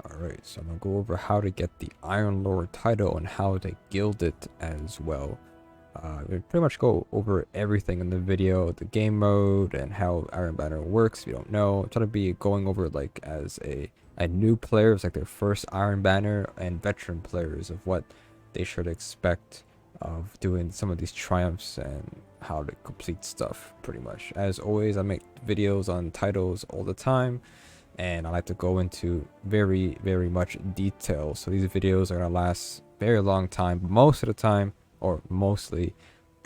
Alright, so I'm gonna go over how to get the Iron Lord title and how to gild it as well. We pretty much go over everything in the video, the game mode and how Iron Banner works. If you don't know, I'm trying to be going over like as a new player, it's like their first Iron Banner, and veteran players of what they should expect of doing some of these triumphs and how to complete stuff pretty much. As always, I make videos on titles all the time, and I like to go into very much detail. So these videos are gonna last very long time, but most of the time, or mostly,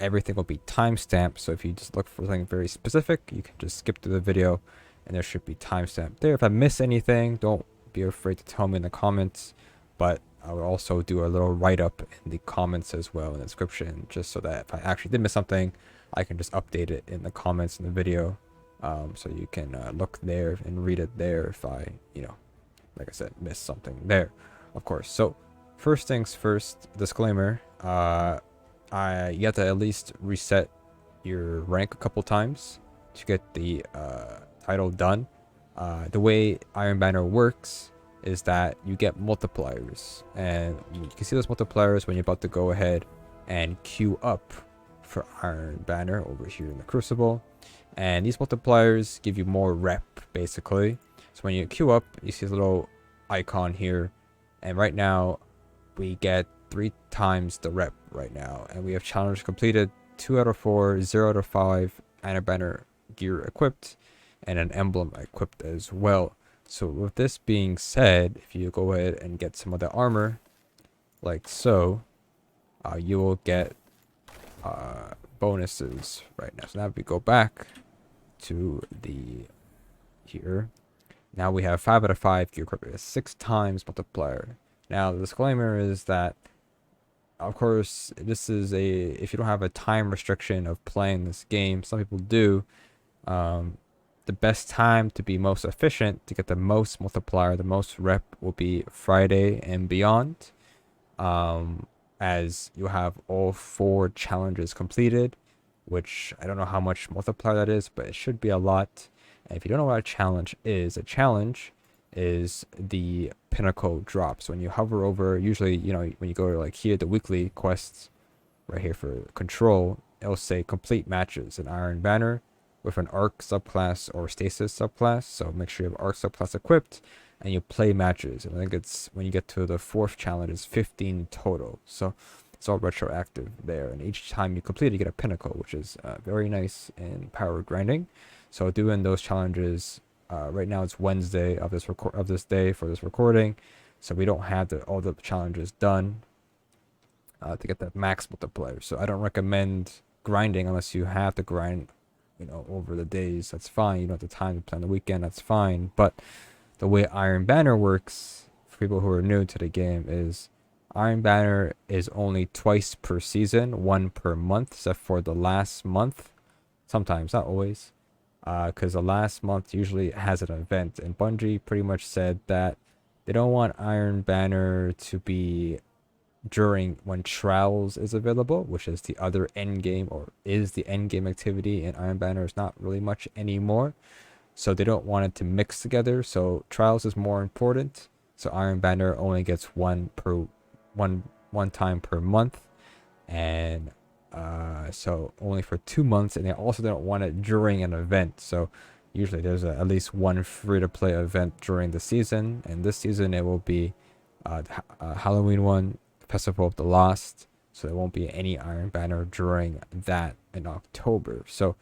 everything will be timestamped. So if you just look for something very specific, you can just skip through the video and there should be timestamp there. If I miss anything, don't be afraid to tell me in the comments, but I will also do a little write-up in the comments as well in the description, just so that if I actually did miss something, I can just update it in the comments in the video. So you can look there and read it there if I, like I said, miss something there, of course. So first things first, disclaimer, you have to at least reset your rank a couple times to get the title done. The way Iron Banner works is that you get multipliers, and you can see those multipliers when you're about to go ahead and queue up for Iron Banner over here in the Crucible. And these multipliers give you more rep, basically. So when you queue up, you see a little icon here, and right now we get 3 times the rep right now, and we have challenge completed, 2 out of 4, 0 out of 5 Iron Banner gear equipped, and an emblem equipped as well. So with this being said, if you go ahead and get some of the armor like so, you will get bonuses right now. So now if we go back to the here, now we have 5 out of 5 gear equipped, 6 times multiplier. Now the disclaimer is that, of course, this is if you don't have a time restriction of playing this game, some people do. The best time to be most efficient, to get the most multiplier, the most rep, will be Friday and beyond, as you have all 4 challenges completed, which I don't know how much multiplier that is, but it should be a lot. And if you don't know what a challenge is the pinnacle drop. So when you hover over, usually, when you go to like here, the weekly quests right here for control, it'll say complete matches in Iron Banner with an arc subclass or stasis subclass. So make sure you have arc subclass equipped and you play matches. And I think it's when you get to the 4th challenge, it's 15 total. So it's all retroactive there. And each time you complete it, you get a pinnacle, which is very nice in power grinding. So doing those challenges, right now it's Wednesday of this day for this recording, so we don't have all the challenges done to get that max multiplier. So I don't recommend grinding unless you have to grind, over the days. That's fine. You don't have the time to play on the weekend. That's fine. But the way Iron Banner works, for people who are new to the game, is Iron Banner is only twice per season, 1 per month, except for the last month. Sometimes, not always. Because the last month usually has an event, and Bungie pretty much said that they don't want Iron Banner to be during when Trials is available, which is the other end game, or is the end game activity in Iron Banner. Is not really much anymore, so they don't want it to mix together. So Trials is more important, so Iron Banner only gets one time per month, and so only for 2 months, and they also don't want it during an event. So usually there's at least one free-to-play event during the season, and this season it will be Halloween one, Festival of the Lost. So there won't be any Iron Banner during that in October, so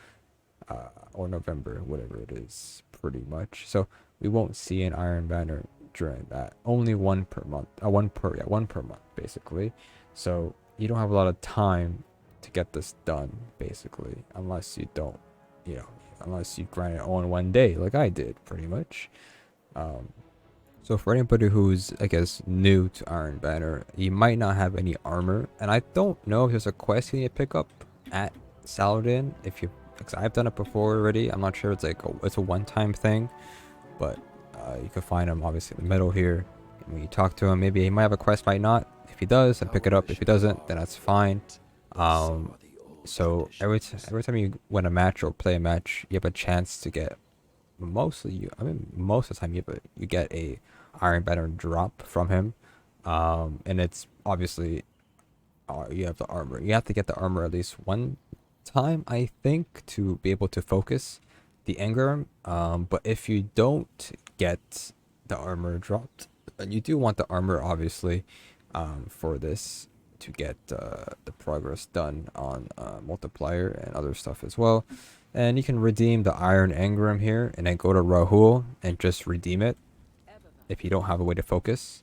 or November, whatever it is, pretty much. So we won't see an Iron Banner during that. Only 1 per month, 1 per month basically. So you don't have a lot of time to get this done, basically, unless you don't, unless you grind it all in 1 day like I did, pretty much. So for anybody who's, I guess, new to Iron Banner, you might not have any armor, and I don't know if there's a quest you need to pick up at Saladin. Because I've done it before already. I'm not sure it's like it's a one-time thing, but you can find him obviously in the middle here. And when you talk to him, maybe he might have a quest, might not. If he does, then pick it up. If he doesn't, then that's fine. So every time you win a match or play a match, you have a chance to get most of the time you get a Iron Banner drop from him. And it's obviously you have the armor. You have to get the armor at least one time, I think, to be able to focus the Engram. But if you don't get the armor dropped, and you do want the armor, obviously, for this to get the progress done on Multiplier and other stuff as well. And you can redeem the Iron Engram here, and then go to Rahul and just redeem it if you don't have a way to focus.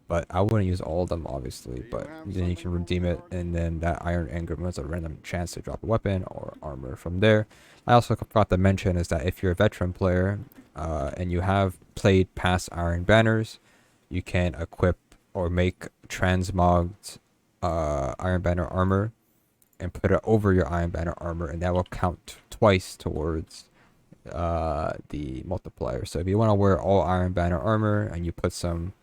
But I wouldn't use all of them, obviously, but then you can redeem it, and then that Iron Engram has a random chance to drop a weapon or armor from there. I also forgot to mention is that if you're a veteran player and you have played past Iron Banners, you can equip or make transmogged Iron Banner armor and put it over your Iron Banner armor, and that will count twice towards the multiplier. So if you want to wear all Iron Banner armor and you put some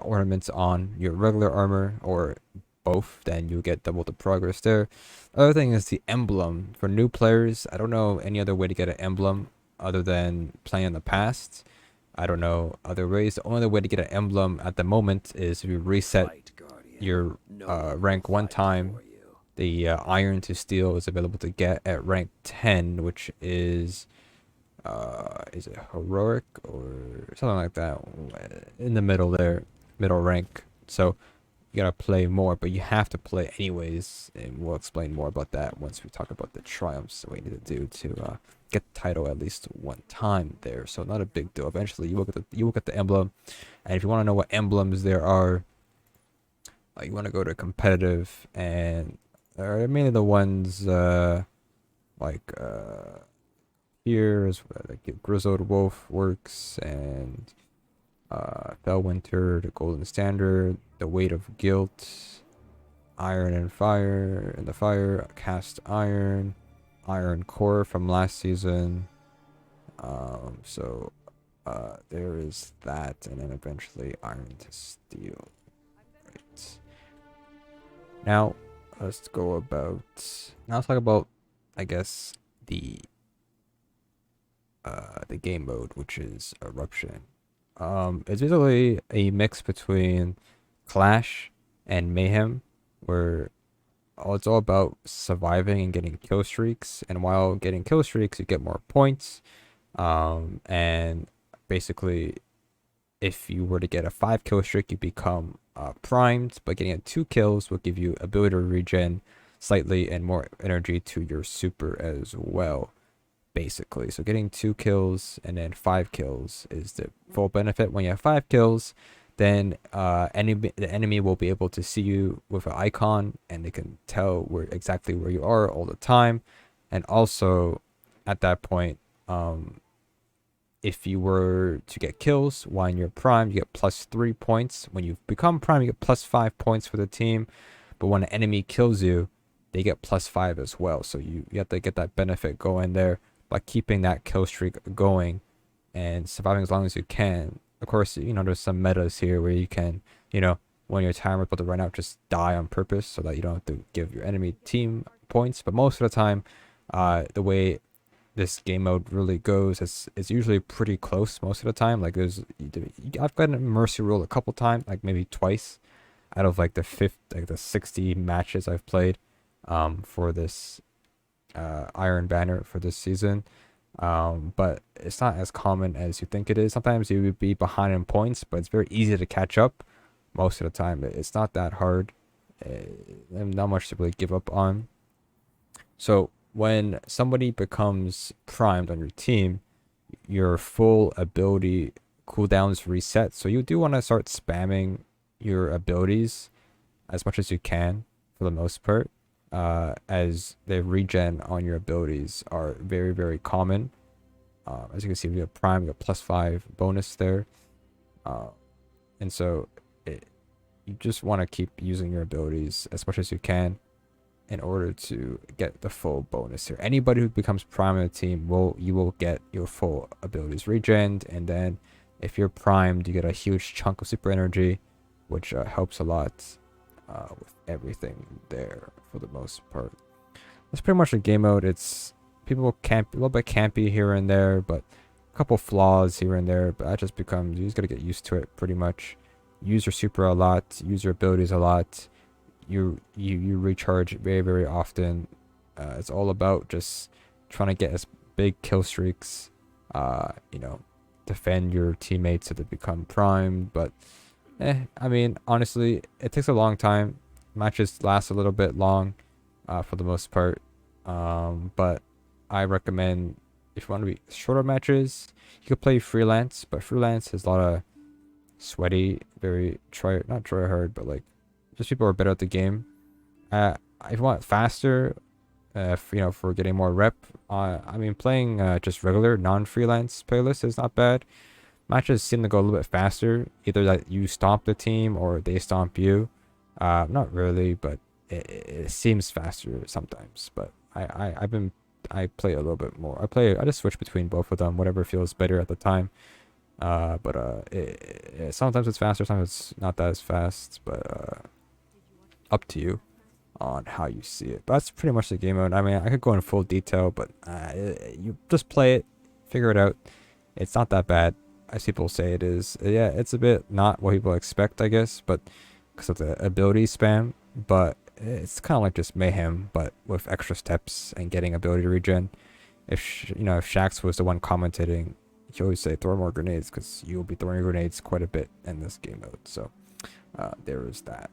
ornaments on your regular armor or both, then you get double the progress there. Other thing is the emblem for new players. I don't know any other way to get an emblem other than playing in the past. I don't know other ways. The only other way to get an emblem at the moment is if you reset your rank one time. The iron to steel is available to get at rank 10, which is it heroic or something like that, in the middle there, middle rank. So you gotta play more, but you have to play anyways, and we'll explain more about that once we talk about the triumphs that we need to do to get the title at least one time there. So not a big deal. Eventually you will get the emblem, and if you want to know what emblems there are, you want to go to competitive, and mainly the ones here is like Grizzled Wolf works, and Fellwinter, the Golden Standard, the Weight of Guilt, Iron and Fire, and the Fire, Cast Iron, Iron Core from last season. So there is that, and then eventually Iron to Steel. Right. Now let's go about. Now let's talk about, I guess, the game mode, which is Eruption. It's basically a mix between Clash and Mayhem, where it's all about surviving and getting kill streaks. And while getting kill streaks, you get more points. And basically, if you were to get a 5 kill streak, you become primed. But getting a 2 kills will give you ability to regen slightly and more energy to your super as well. Basically, so getting 2 kills and then 5 kills is the full benefit. When you have 5 kills, then the enemy will be able to see you with an icon, and they can tell exactly where you are all the time. And also at that point, if you were to get kills while you're prime, you get +3 points. When you become prime, you get +5 points for the team, but when an enemy kills you, they get +5 as well. So you have to get that benefit going there by keeping that kill streak going and surviving as long as you can. Of course, there's some metas here where you can, when your timer is about to run out, just die on purpose so that you don't have to give your enemy team points. But most of the time, the way this game mode really goes is usually pretty close most of the time. Like I've gotten a mercy rule a couple times, like maybe twice out of the 60 matches I've played for this Iron Banner for this season. But it's not as common as you think it is. Sometimes you would be behind in points, but it's very easy to catch up. Most of the time it's not that hard, and not much to really give up on. So when somebody becomes primed on your team, your full ability cooldowns reset. So you do want to start spamming your abilities as much as you can for the most part, as the regen on your abilities are very, very common. As you can see, we have prime, we have +5 bonus there. And so you just want to keep using your abilities as much as you can in order to get the full bonus here. Anybody who becomes prime in the team, you will get your full abilities regened, and then if you're primed, you get a huge chunk of super energy, which helps a lot with everything there for the most part. That's pretty much the game mode. It's people camp a little bit campy here and there, but couple flaws here and there, but that just becomes, you just gotta get used to it pretty much. Use your super a lot, use your abilities a lot. You recharge very, very often. It's all about just trying to get as big kill streaks, you know, defend your teammates so they become primed. But I mean, honestly, it takes a long time. Matches last a little bit long, for the most part. But I recommend, if you want to be shorter matches, you could play freelance. But freelance has a lot of sweaty, very not try hard, but like just people who are better at the game. If you want faster, you know, for getting more rep, I mean, playing just regular non-freelance playlist is not bad. Matches seem to go a little bit faster, either that you stomp the team or they stomp you. Not really, but it seems faster sometimes. But I play a little bit more. I just switch between both of them, whatever feels better at the time. Sometimes it's faster, sometimes it's not that as fast, but up to you on how you see it. But that's pretty much the game mode. I mean, I could go in full detail, but you just play it, figure it out. It's not that bad as people say it is. Yeah, it's a bit not what people expect, I guess, but because of the ability spam. But it's kind of like just Mayhem, but with extra steps and getting ability regen. If you know, if Shax was the one commentating, he always say throw more grenades, because you'll be throwing grenades quite a bit in this game mode. So there is that.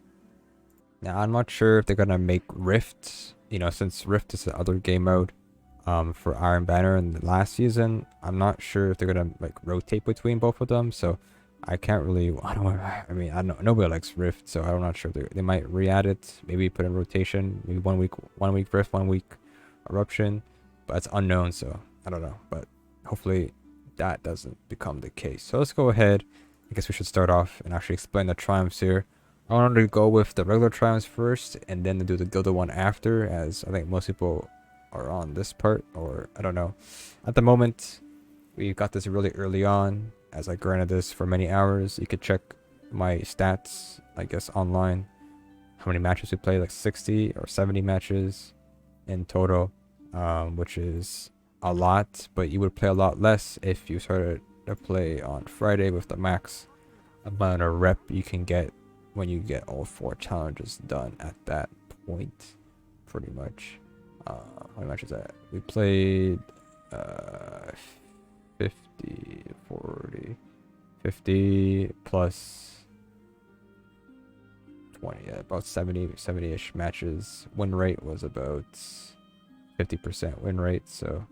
Now I'm not sure if they're gonna make Rift, you know, since Rift is the other game mode for Iron Banner in the last season. I'm not sure if they're gonna like rotate between both of them, so I can't really, I don't know, nobody likes Rift, so I'm not sure. They might re-add it, maybe put in rotation, maybe one week Rift, 1 week Eruption, but it's unknown, so I don't know. But hopefully that doesn't become the case. So let's go ahead. I guess we should start off and actually explain the triumphs here. I wanted to go with the regular triumphs first and then do the Gilded one after, as I think most people are on this part, or I don't know. At the moment, we got this really early on, as I grinded this for many hours. You could check my stats, I guess, online. How many matches we played, like 60 or 70 matches in total, which is a lot, but you would play a lot less if you started to play on Friday with the max amount of rep you can get when you get all 4 challenges done at that point, pretty much. How many matches that we played? 50, 40, 50 plus 20, yeah, about 70-ish matches. Win rate was about 50% win rate, so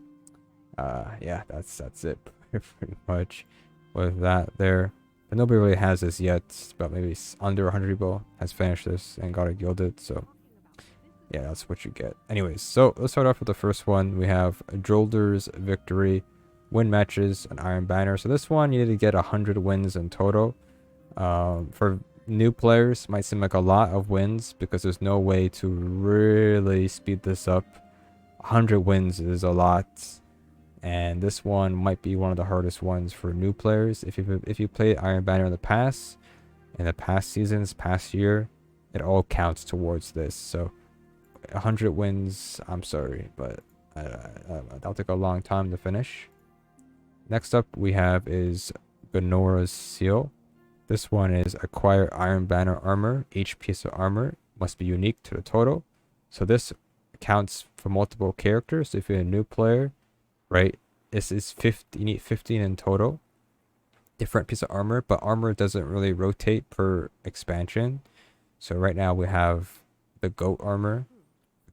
yeah, that's it pretty much with that there. But nobody really has this yet, but maybe under 100 people has finished this and got it gilded, so yeah, that's what you get. Anyways, so let's start off with the first one. We have Jolder's Victory. Win matches, an Iron Banner. So this one, you need to get 100 wins in total. For new players, might seem like a lot of wins because there's no way to really speed this up. 100 wins is a lot, and this one might be one of the hardest ones for new players. If you played Iron Banner in the past seasons, past year, it all counts towards this. So 100 wins, I'm sorry, but that'll take a long time to finish. Next up we have is Gunnora's Seal. This one is acquire Iron Banner armor. Each piece of armor must be unique to the total. So this counts for multiple characters. If you're a new player, right, this is 50, you need 15 in total. Different piece of armor, but armor doesn't really rotate per expansion. So right now we have the goat armor,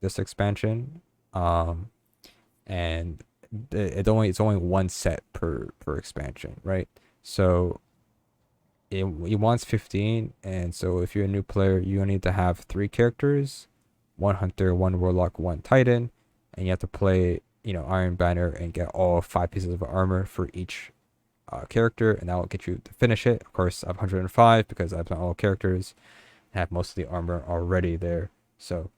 this expansion, and it's only one set per expansion, right? So it wants 15, and so if you're a new player, you need to have 3 characters, 1 hunter, 1 warlock, 1 titan, and you have to play, you know, Iron Banner and get all 5 pieces of armor for each character, and that will get you to finish it. Of course, I have 105 because I've done all characters and have most of the armor already there, so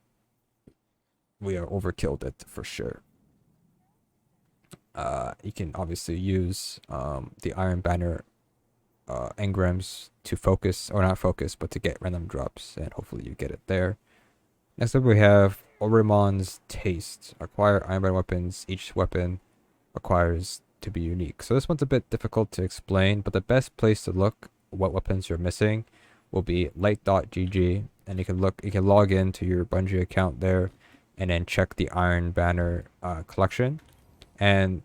we are overkilled it for sure. You can obviously use the Iron Banner engrams to focus, or not focus, but to get random drops, and hopefully you get it there. Next up we have Orimund's Taste. Acquire Iron Banner weapons. Each weapon acquires to be unique. So this one's a bit difficult to explain, but the best place to look what weapons you're missing will be light.gg, and you can log into your Bungie account there and then check the Iron Banner collection. And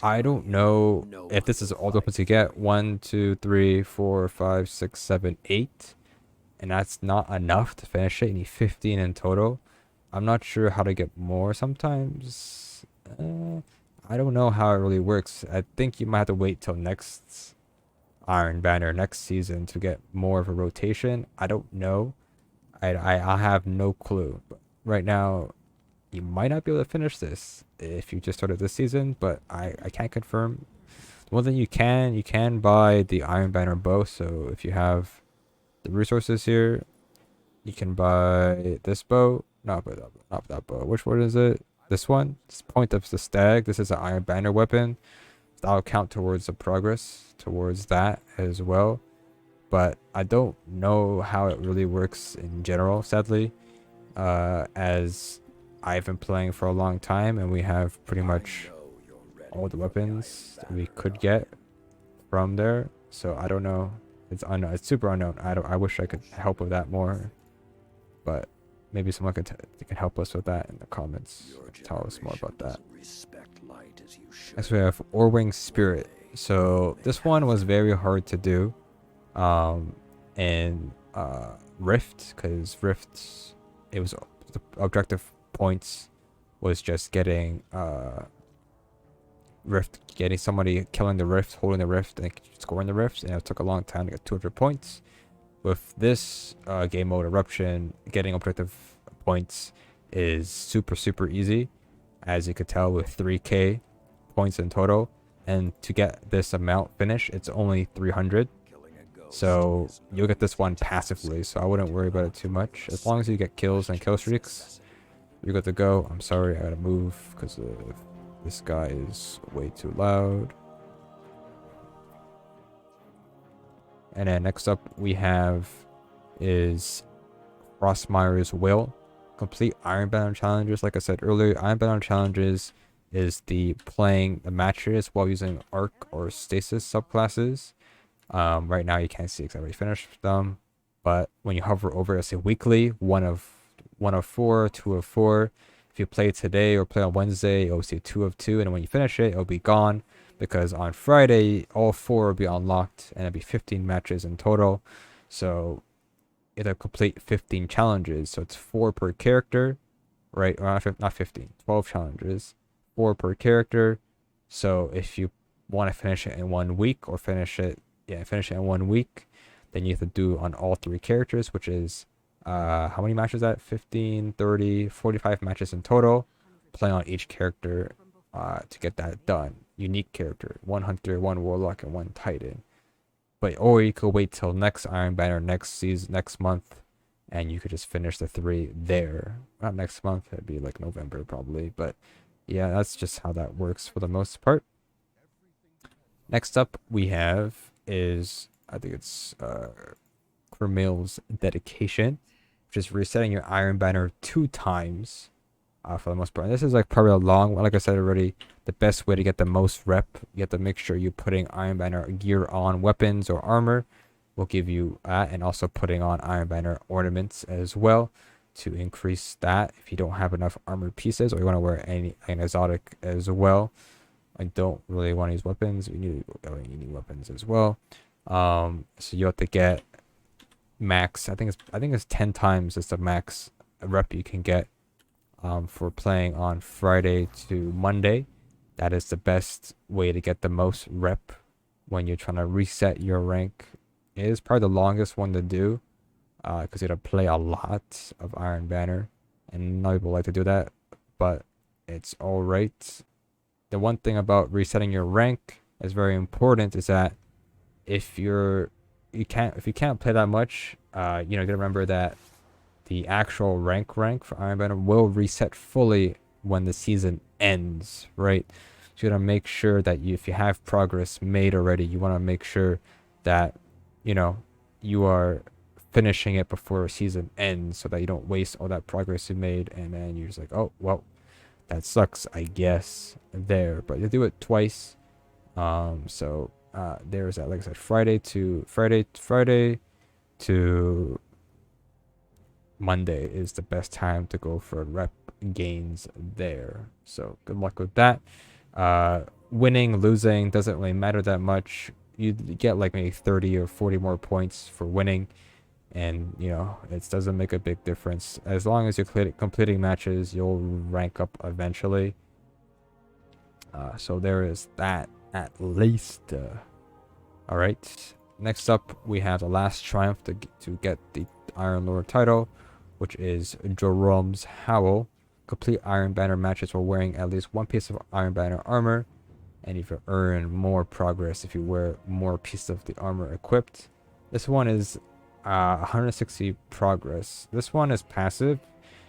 I don't know if this is all the weapons you get. 1, 2, 3, 4, 5, 6, 7, 8, and that's not enough to finish it. You need 15 in total. I'm not sure how to get more sometimes. I don't know how it really works. I think you might have to wait till next Iron Banner, next season, to get more of a rotation. I don't know. I have no clue. But right now, you might not be able to finish this if you just started this season, but I can't confirm. One thing you can buy the Iron Banner bow. So if you have the resources here, you can buy this bow. Not that bow. Which one is it? This one. It's Point of the Stag. This is an Iron Banner weapon. That'll count towards the progress towards that as well. But I don't know how it really works in general, sadly, as I've been playing for a long time and we have pretty much all the weapons that we could get from there. So I don't know. It's unknown. It's super unknown. I wish I could help with that more, but maybe someone can help us with that in the comments. Tell us more about that. Next we have Orewing Spirit. So this one was very hard to do in Rift, because Rift, it was the objective points was just getting Rift, getting somebody killing the Rift, holding the Rift, and scoring the Rift, and it took a long time to get 200 points. With this game mode Eruption, getting objective points is super easy, as you could tell, with 3k points in total. And to get this amount finished, it's only 300. So you'll get this one passively, so I wouldn't worry about it too much. As long as you get kills and kill streaks, you're good to go. I'm sorry, I gotta move because this guy is way too loud. And then next up we have is Frostmire's Will. Complete Iron Banner challenges. Like I said earlier, Iron Banner challenges is the playing the matches while using Arc or Stasis subclasses. Right now you can't see because I already finished them, but when you hover over, it'll say weekly, one of 4, 2 of 4. If you play today or play on Wednesday, it'll say 2 of 2, and when you finish it, it'll be gone, because on Friday all 4 will be unlocked, and it'll be 15 matches in total. So it'll complete 15 challenges, so it's 4 per character, right? Or not 15, 12 challenges, 4 per character. So if you want to finish it in 1 week, or finish it in 1 week, then you have to do on all 3 characters, which is how many matches is that? 15, 30, 45 matches in total. Play on each character to get that done. Unique character, 1 hunter, 1 warlock, and 1 titan. Or you could wait till next Iron Banner, next season, next month, and you could just finish the 3 there. Not next month, it'd be like November probably, but yeah, that's just how that works for the most part. Next up we have is, I think it's Crimil's Dedication, which is resetting your Iron Banner 2 times for the most part. And this is like probably a long one. Like I said already, the best way to get the most rep, you have to make sure you're putting Iron Banner gear on weapons or armor will give you that, and also putting on Iron Banner ornaments as well to increase that if you don't have enough armor pieces, or you want to wear an exotic as well. I don't really want to use weapons. You need weapons as well. So you have to get max. I think it's 10 times is the max rep you can get for playing on Friday to Monday. That is the best way to get the most rep when you're trying to reset your rank. It is probably the longest one to do, because you have to play a lot of Iron Banner, and not people like to do that, but it's all right. The one thing about resetting your rank is very important is that if you can't play that much, you gotta remember that the actual rank for Iron Banner will reset fully when the season ends, right? So you gotta make sure that if you have progress made already, you want to make sure that you are finishing it before season ends, so that you don't waste all that progress you made, and then you're just like, oh well, that sucks, I guess, there. But you do it twice. There's that, like I said, Friday to Monday is the best time to go for rep gains there. So good luck with that. Winning, losing doesn't really matter that much. You get like maybe 30 or 40 more points for winning, and you know, it doesn't make a big difference. As long as you're completing matches, you'll rank up eventually. So there is that, at least. All right, next up we have the last triumph to get the Iron Lord title, which is Jorum's Howl. Complete Iron Banner matches while wearing at least one piece of Iron Banner armor, and you earn more progress if you wear more pieces of the armor equipped. This one is 160 progress. This one is passive.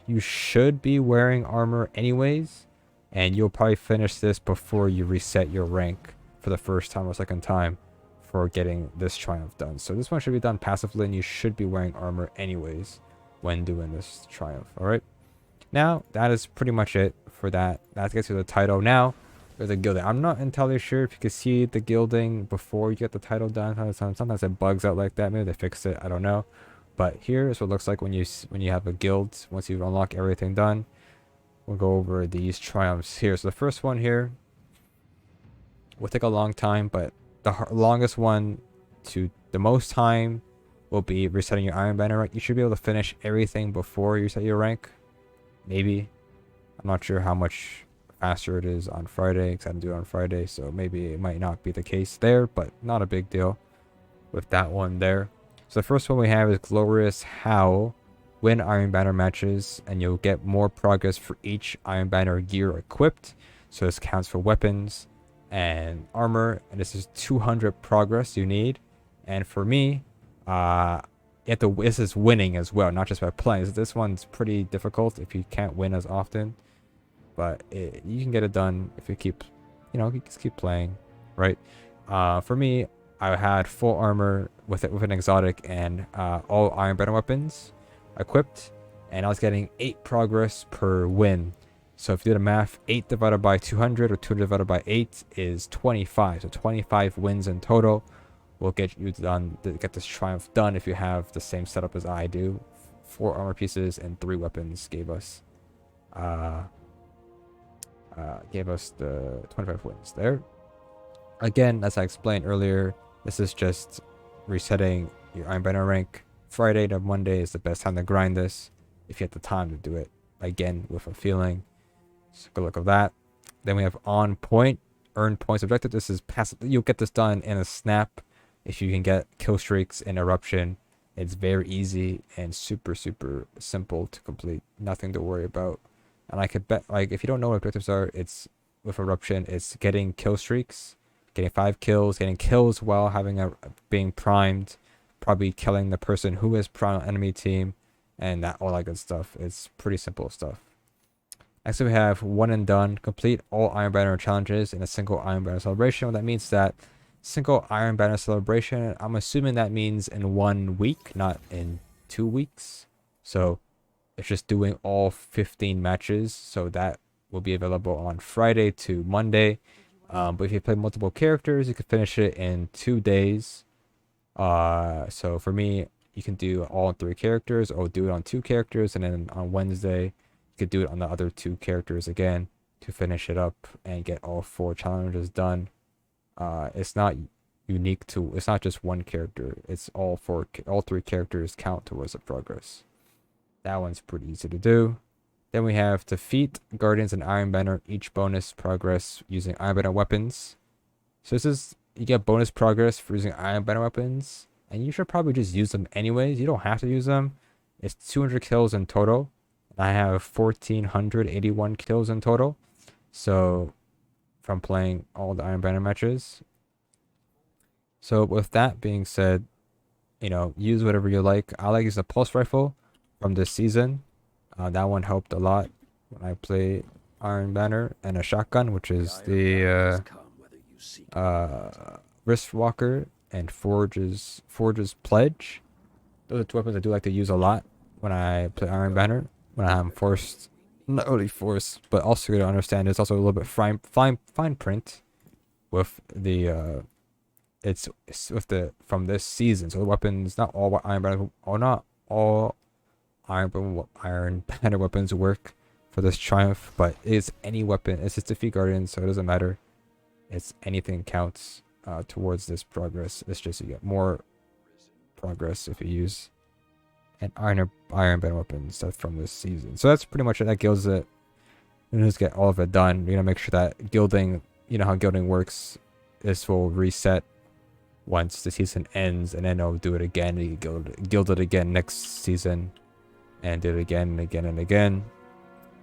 You should be wearing armor anyways, and you'll probably finish this before you reset your rank for the first time or second time for getting this triumph done. So this one should be done passively, and you should be wearing armor anyways when doing this triumph. All right, now that is pretty much it for that. That gets you the title. Now there's a gilding. I'm not entirely sure if you can see the gilding before you get the title done. Sometimes it bugs out like that. Maybe they fixed it, I don't know. But here is what it looks like when you have a guild. Once you unlock everything done, we'll go over these triumphs here. So the first one here will take a long time, but the longest one to the most time will be resetting your Iron Banner rank. You should be able to finish everything before you set your rank. Maybe. I'm not sure how much faster it is on Friday, because I didn't do it on Friday, so maybe it might not be the case there, but not a big deal with that one there. So the first one we have is Glorious Howl. Win Iron Banner matches, and you'll get more progress for each Iron Banner gear equipped. So this counts for weapons and armor, and this is 200 progress you need. And for me, this is winning as well, not just by playing. So this one's pretty difficult if you can't win as often, but you can get it done if you keep, you just keep playing, right? For me, I had full armor with an exotic and all Iron Banner weapons equipped, and I was getting 8 progress per win. So if you do the math, 8 divided by 200 or 200 divided by 8 is 25. So 25 wins in total will get you done to get this triumph done if you have the same setup as I do. 4 armor pieces and 3 weapons gave us the 25 wins there. Again, as I explained earlier, this is just resetting your Iron Banner rank. Friday to Monday is the best time to grind this if you have the time to do it, again, with a feeling. So good luck with that. Then we have On Point, earn points objective. This is passive. You'll get this done in a snap if you can get kill streaks in Eruption. It's very easy and super simple to complete. Nothing to worry about. And I could bet, like, if you don't know what objectives are, it's with Eruption, it's getting kill streaks, getting 5 kills, getting kills while being primed, probably killing the person who is primed on enemy team, and all that good stuff. It's pretty simple stuff. Next we have One and Done. Complete all Iron Banner challenges in a single Iron Banner celebration. Well, that means that single Iron Banner celebration, I'm assuming that means in 1 week, not in 2 weeks. So it's just doing all 15 matches. So that will be available on Friday to Monday. But if you play multiple characters, you can finish it in 2 days. So for me, you can do all 3 characters, or do it on 2 characters, and then on Wednesday you could do it on the other 2 characters again to finish it up and get all 4 challenges done. It's not unique to, it's not just one character, it's all 3 characters count towards the progress. That one's pretty easy to do. Then we have Defeat Guardians and Iron Banner, each bonus progress using Iron Banner weapons. So this is, you get bonus progress for using Iron Banner weapons, and you should probably just use them anyways. You don't have to use them. It's 200 kills in total. I have 1,481 kills in total. So from playing all the Iron Banner matches. So with that being said, use whatever you like. I like using a pulse rifle from this season. That one helped a lot when I play Iron Banner, and a shotgun, which is the Wristwalker and Forge's Pledge. Those are 2 weapons I do like to use a lot when I play Iron Banner, when I'm forced not really forced, but also to understand there's also a little bit fine print with the it's with the from this season. So the weapons, not all iron banner, or not all iron banner weapons work for this triumph, but it's any weapon. It's just defeat guardians, so it doesn't matter. It's anything counts towards this progress. It's just you get more progress if you use an iron banner weapon stuff from this season. So that's pretty much it. That gilds it. And just get all of it done. You're gonna make sure that gilding, you know how gilding works. This will reset once the season ends, and then it'll do it again. You gild it again next season, and do it again and again and again.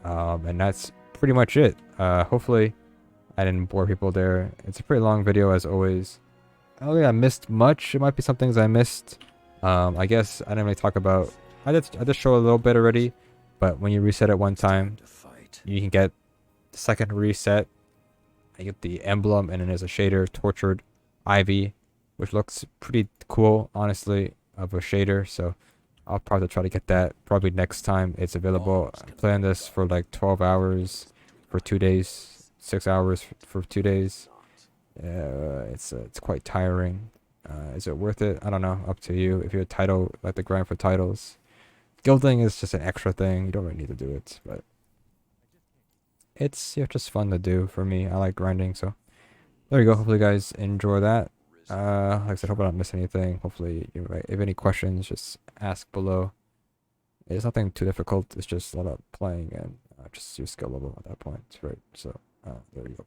And that's pretty much it. Hopefully I didn't bore people there. It's a pretty long video as always. I don't think I missed much. It might be some things I missed. I guess I didn't really talk about. I did show a little bit already, but when you reset it one time, you can get the second reset. I get the emblem, and then there's a shader, Tortured Ivy, which looks pretty cool, honestly, of a shader. So I'll probably try to get that probably next time it's available. I'm playing this for like 12 hours for 2 days, 6 hours for 2 days. It's quite tiring. Is it worth it? I don't know. Up to you. If you're a title, like the grind for titles, gilding is just an extra thing. You don't really need to do it, but it's just fun to do for me. I like grinding, so there you go. Hopefully, you guys enjoy that. Like I said, hope I don't miss anything. Hopefully, if you have any questions, just ask below. It's nothing too difficult. It's just a lot of playing and just your skill level at that point, right? So there you go.